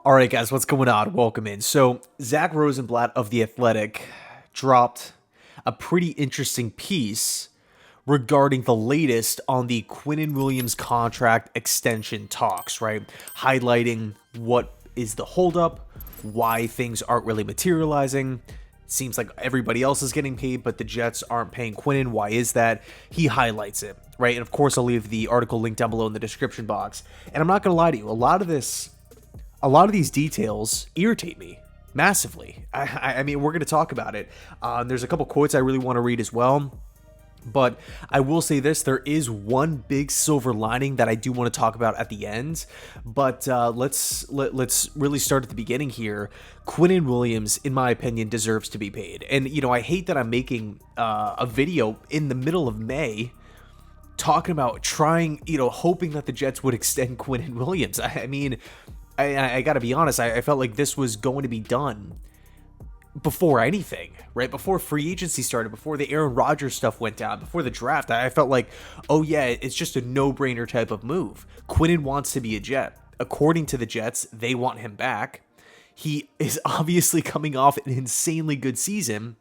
All right, guys, what's going on? Welcome in. So, Zack Rosenblatt of The Athletic dropped a pretty interesting piece regarding the latest on the Quinnen Williams contract extension talks, right? Highlighting what is the holdup, why things aren't really materializing. Seems like everybody else is getting paid, but the Jets aren't paying Quinnen. Why is that? He highlights it, right? And of course, I'll leave the article link down below in the description box. And I'm not going to lie to you, a lot of these details irritate me massively. I mean, we're going to talk about it. There's a couple quotes I really want to read as well. But I will say this, there is one big silver lining that I do want to talk about at the end. But let's really start at the beginning here. Quinnen Williams, in my opinion, deserves to be paid. And, you know, I hate that I'm making a video in the middle of May talking about trying, you know, hoping that the Jets would extend Quinnen Williams. I mean, I got to be honest, I felt like this was going to be done before anything, right? Before free agency started, before the Aaron Rodgers stuff went down, before the draft. I felt like, oh yeah, it's just a no-brainer type of move. Quinnen wants to be a Jet. According to the Jets, they want him back. He is obviously coming off an insanely good season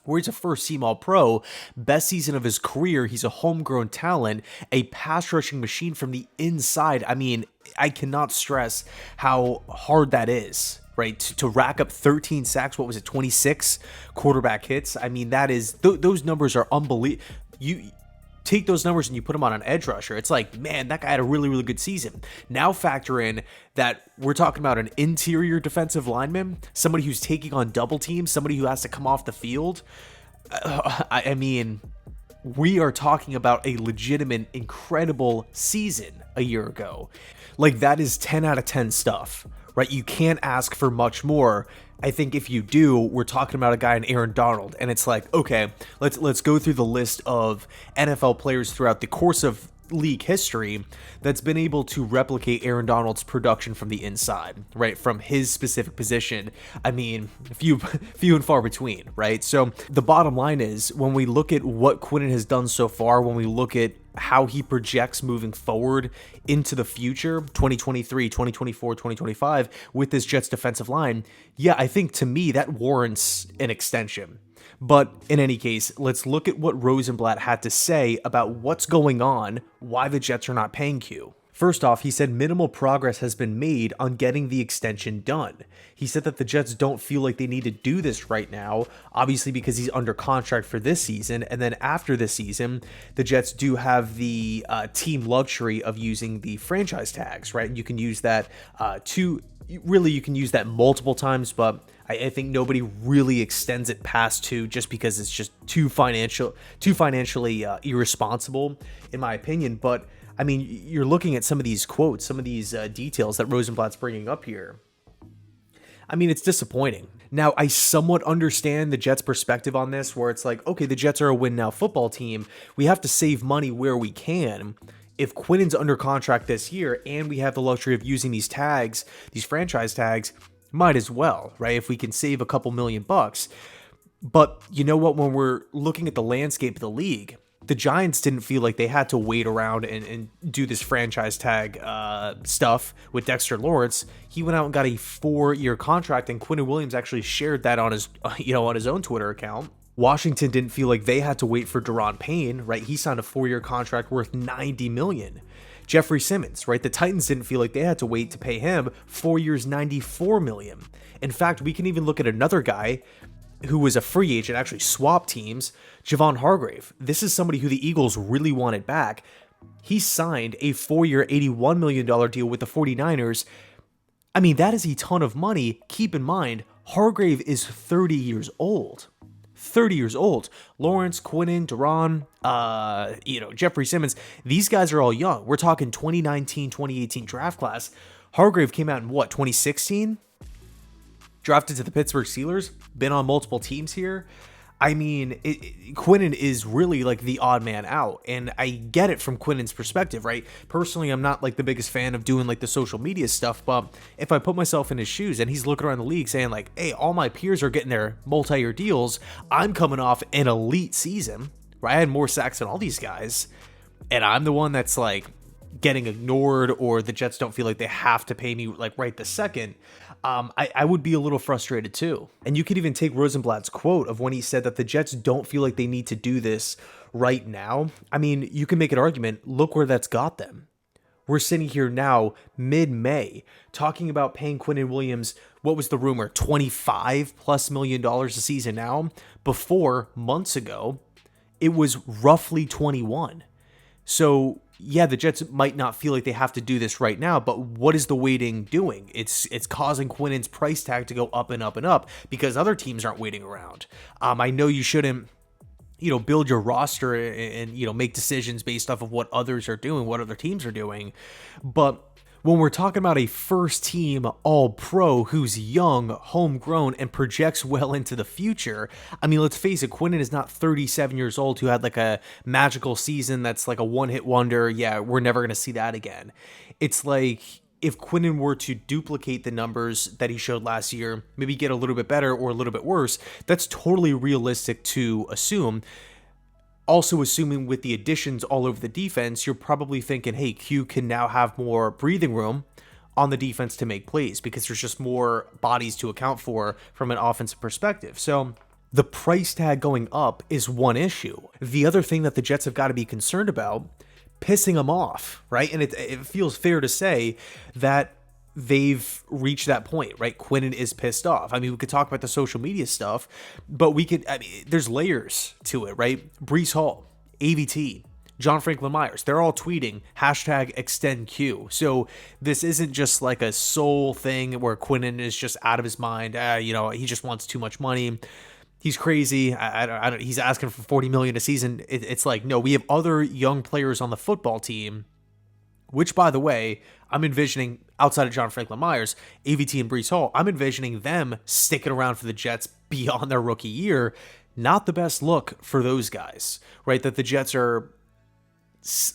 where he's a first-team All-Pro, best season of his career. He's a homegrown talent, a pass-rushing machine from the inside. I mean, I cannot stress how hard that is, right? To rack up 13 sacks, what was it, 26 quarterback hits? I mean, that is, those numbers are unbelievable. You take those numbers and you put them on an edge rusher. It's like, man, that guy had a really, really good season. Now factor in that we're talking about an interior defensive lineman, somebody who's taking on double teams, somebody who has to come off the field. I mean, we are talking about a legitimate, incredible season a year ago. Like, that is 10 out of 10 stuff, right? You can't ask for much more. I think if you do, we're talking about a guy in Aaron Donald, and it's like, okay, let's go through the list of NFL players throughout the course of league history that's been able to replicate Aaron Donald's production from the inside, right? From his specific position. I mean, few and far between, right? So the bottom line is, when we look at what Quinnen has done so far, when we look at how he projects moving forward into the future, 2023, 2024, 2025, with this Jets defensive line, yeah, I think to me that warrants an extension. But in any case, let's look at what Rosenblatt had to say about what's going on, why the Jets are not paying Q. First off, he said minimal progress has been made on getting the extension done. He said that the Jets don't feel like they need to do this right now, obviously because he's under contract for this season, and then after this season, the Jets do have the team luxury of using the franchise tags, right? And you can use that you can use that multiple times, but I think nobody really extends it past 2 just because it's just too financially irresponsible, in my opinion. But I mean, you're looking at some of these quotes, some of these details that Rosenblatt's bringing up here. I mean, it's disappointing. Now, I somewhat understand the Jets' perspective on this, where it's like, okay, the Jets are a win-now football team. We have to save money where we can. If Quinnen's under contract this year and we have the luxury of using these tags, these franchise tags, might as well, right? If we can save a couple $1,000,000. But you know what? When we're looking at the landscape of the league, the Giants didn't feel like they had to wait around and do this franchise tag stuff with Dexter Lawrence. He went out and got a 4-year contract, and Quinnen Williams actually shared that on his, on his own Twitter account. Washington didn't feel like they had to wait for Daron Payne, right? He signed a 4-year contract worth $90 million. Jeffrey Simmons, right? The Titans didn't feel like they had to wait to pay him 4 years, $94 million. In fact, we can even look at another guy who was a free agent, actually swapped teams, Javon Hargrave. This is somebody who the Eagles really wanted back. He signed a 4-year, $81 million deal with the 49ers. I mean, that is a ton of money. Keep in mind, Hargrave is 30 years old. 30 years old. Lawrence, Quinnen, Daron, Jeffrey Simmons, these guys are all young. We're talking 2019, 2018 draft class. Hargrave came out in 2016? Drafted to the Pittsburgh Steelers, been on multiple teams here. I mean, Quinnen is really like the odd man out, and I get it from Quinnen's perspective, right? Personally, I'm not like the biggest fan of doing like the social media stuff, but if I put myself in his shoes and he's looking around the league saying like, hey, all my peers are getting their multi-year deals, I'm coming off an elite season, right? I had more sacks than all these guys, and I'm the one that's like getting ignored or the Jets don't feel like they have to pay me like right this second, I would be a little frustrated too. And you could even take Rosenblatt's quote of when he said that the Jets don't feel like they need to do this right now. I mean, you can make an argument. Look where that's got them. We're sitting here now, mid-May, talking about paying Quinnen Williams, what was the rumor, $25+ million a season now? Before, months ago, it was roughly 21. So, yeah, the Jets might not feel like they have to do this right now, but what is the waiting doing? It's causing Quinnen's price tag to go up and up and up because other teams aren't waiting around. I know you shouldn't, build your roster and, make decisions based off of what others are doing, what other teams are doing. But when we're talking about a first team all pro who's young, homegrown, and projects well into the future, I mean, let's face it, Quinnen is not 37 years old who had like a magical season that's like a one-hit wonder. Yeah, we're never going to see that again. It's like if Quinnen were to duplicate the numbers that he showed last year, maybe get a little bit better or a little bit worse, that's totally realistic to assume. Also assuming with the additions all over the defense, you're probably thinking, hey, Q can now have more breathing room on the defense to make plays because there's just more bodies to account for from an offensive perspective. So the price tag going up is one issue. The other thing that the Jets have got to be concerned about, pissing them off, right? And it feels fair to say that they've reached that point, right? Quinnen is pissed off. I mean, we could talk about the social media stuff, but there's layers to it, right? Breece Hall, AVT, John Franklin Myers, they're all tweeting #ExtendQ. So this isn't just like a sole thing where Quinnen is just out of his mind. He just wants too much money. He's crazy. He's asking for $40 million a season. It's like, no, we have other young players on the football team, which, by the way, I'm envisioning outside of John Franklin Myers, AVT and Breece Hall, I'm envisioning them sticking around for the Jets beyond their rookie year. Not the best look for those guys, right? That the Jets are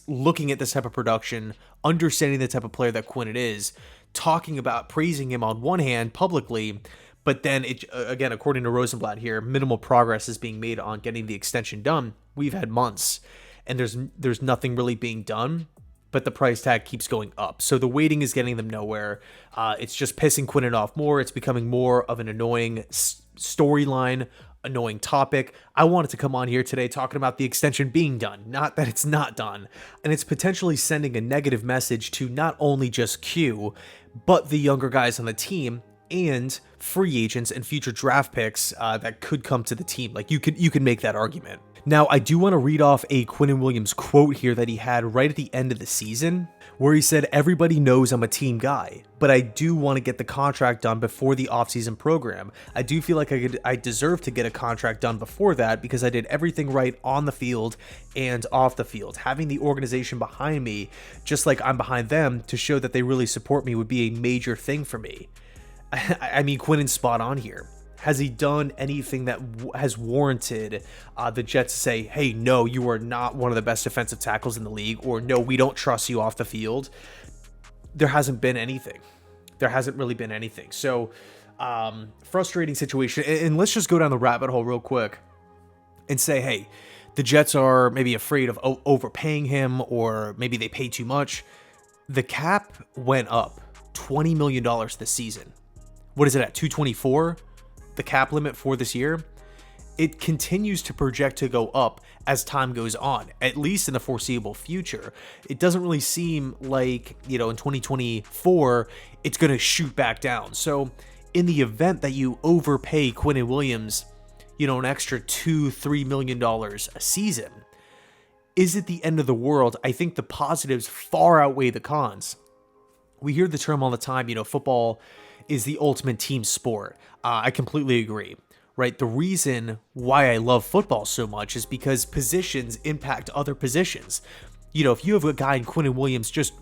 looking at this type of production, understanding the type of player that Quinnen is, talking about praising him on one hand publicly, but then, again, according to Rosenblatt here, minimal progress is being made on getting the extension done. We've had months, and there's nothing really being done, but the price tag keeps going up. So the waiting is getting them nowhere. It's just pissing Quinnen off more. It's becoming more of an annoying storyline, annoying topic. I wanted to come on here today talking about the extension being done, not that it's not done. And it's potentially sending a negative message to not only just Q, but the younger guys on the team and free agents and future draft picks that could come to the team. Like you can make that argument. Now, I do want to read off a Quinnen Williams quote here that he had right at the end of the season, where he said, "Everybody knows I'm a team guy, but I do want to get the contract done before the offseason program. I do feel like I deserve to get a contract done before that because I did everything right on the field and off the field. Having the organization behind me, just like I'm behind them, to show that they really support me would be a major thing for me." I mean, Quinnen's spot on here. Has he done anything that has warranted the Jets to say, hey, no, you are not one of the best defensive tackles in the league, or no, we don't trust you off the field? There hasn't been anything. There hasn't really been anything. So, frustrating situation. And let's just go down the rabbit hole real quick and say, hey, the Jets are maybe afraid of overpaying him, or maybe they pay too much. The cap went up $20 million this season. What is it at, 224? The cap limit for this year? It continues to project to go up as time goes on, at least in the foreseeable future. It doesn't really seem like, in 2024, it's going to shoot back down. So in the event that you overpay Quinnen Williams, an extra $2-3 million a season, is it the end of the world? I think the positives far outweigh the cons. We hear the term all the time, football is the ultimate team sport. I completely agree, right? The reason why I love football so much is because positions impact other positions. If you have a guy in Quinnen Williams just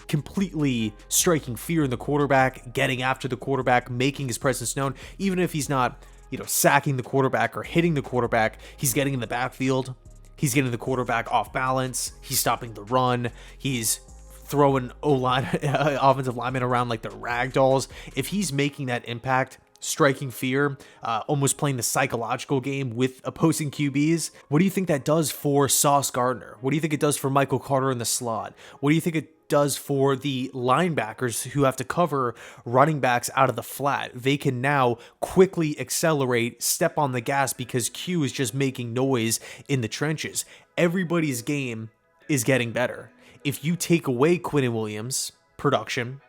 completely striking fear in the quarterback, getting after the quarterback, making his presence known, even if he's not, sacking the quarterback or hitting the quarterback, he's getting in the backfield, he's getting the quarterback off balance, he's stopping the run, he's throwing offensive linemen around like they're rag dolls. If he's making that impact striking fear, almost playing the psychological game with opposing QBs. What do you think that does for Sauce Gardner? What do you think it does for Michael Carter in the slot? What do you think it does for the linebackers who have to cover running backs out of the flat? They can now quickly accelerate, step on the gas because Q is just making noise in the trenches. Everybody's game is getting better. If you take away Quinnen Williams' production,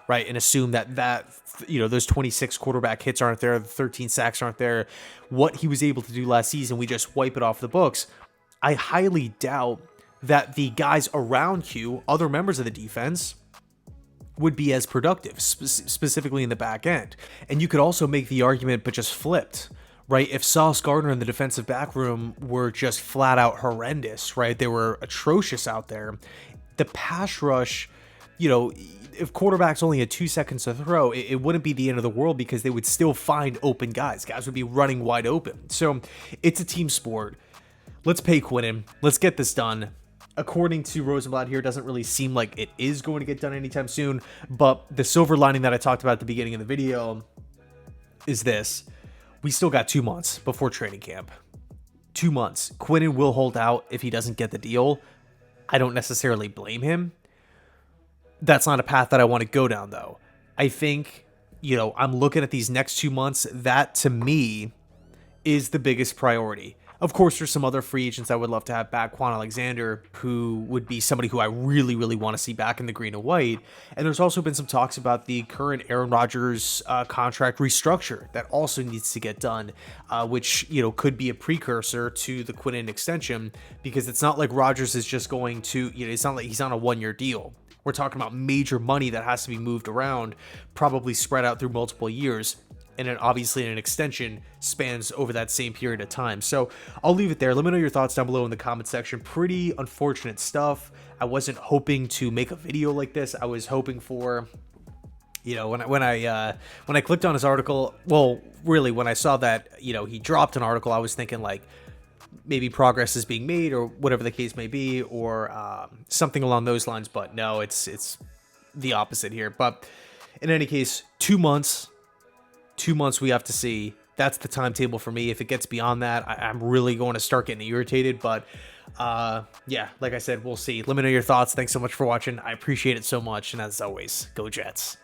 right, and assume that those 26 quarterback hits aren't there, the 13 sacks aren't there, what he was able to do last season, we just wipe it off the books. I highly doubt that the guys around Q, other members of the defense, would be as productive, specifically in the back end. And you could also make the argument, but just flipped, right? If Sauce Gardner in the defensive back room were just flat out horrendous, right? They were atrocious out there. The pass rush, if quarterbacks only had 2 seconds to throw, it wouldn't be the end of the world because they would still find open guys. Guys would be running wide open. So it's a team sport. Let's pay Quinnen. Let's get this done. According to Rosenblatt here, it doesn't really seem like it is going to get done anytime soon. But the silver lining that I talked about at the beginning of the video is this. We still got 2 months before training camp. 2 months. Quinnen will hold out if he doesn't get the deal. I don't necessarily blame him. That's not a path that I want to go down, though. I think, I'm looking at these next 2 months. That, to me, is the biggest priority. Of course, there's some other free agents I would love to have back. Quan Alexander, who would be somebody who I really, really want to see back in the green and white. And there's also been some talks about the current Aaron Rodgers contract restructure that also needs to get done, which, could be a precursor to the Quinnen extension, because it's not like Rodgers is just going to, it's not like he's on a 1-year deal. We're talking about major money that has to be moved around, probably spread out through multiple years. And then obviously an extension spans over that same period of time. So I'll leave it there. Let me know your thoughts down below in the comment section. Pretty unfortunate stuff. I wasn't hoping to make a video like this. I was hoping for, when I clicked on his article, well, really when I saw that, he dropped an article, I was thinking like maybe progress is being made or whatever the case may be, or something along those lines. But no, it's the opposite here. But in any case, 2 months. 2 months we have to see. That's the timetable for me. If it gets beyond that, I'm really going to start getting irritated. But yeah, like I said, we'll see. Let me know your thoughts. Thanks so much for watching. I appreciate it so much. And as always, go Jets.